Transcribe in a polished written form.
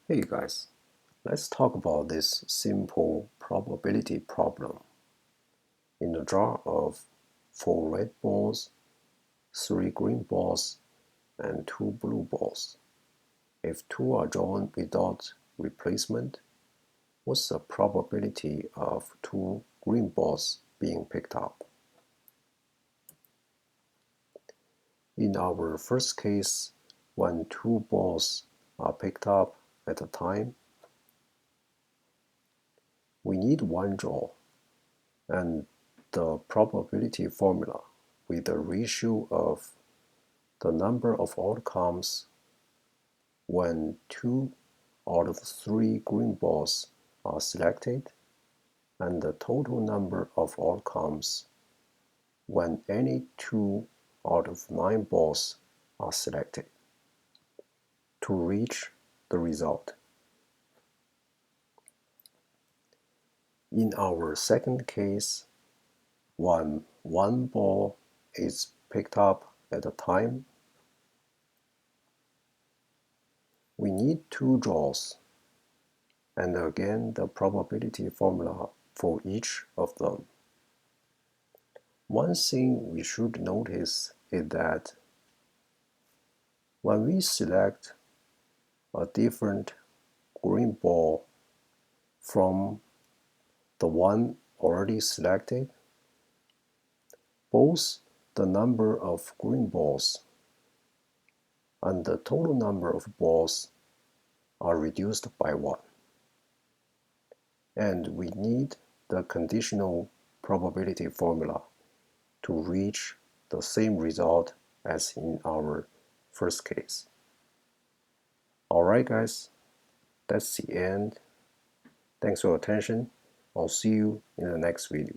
Hey guys, let's talk about this simple probability problem. In a draw of 4 red balls, 3 green balls, and 2 blue balls, if 2 are drawn without replacement, what's the probability of 2 green balls being picked up? In our first case, when 2 balls are picked up at a time, we need one draw, and the probability formula with the ratio of the number of outcomes when 2 out of 3 green balls are selected and the total number of outcomes when any 2 out of 9 balls are selected to reach the result. In our second case, when 1 ball is picked up at a time, we need 2 draws, and again the probability formula for each of them. One thing we should notice is that when we select a different green ball from the one already selected, both the number of green balls and the total number of balls are reduced by 1. And we need the conditional probability formula to reach the same result as in our first case. Alright guys, that's the end. Thanks for your attention. I'll see you in the next video.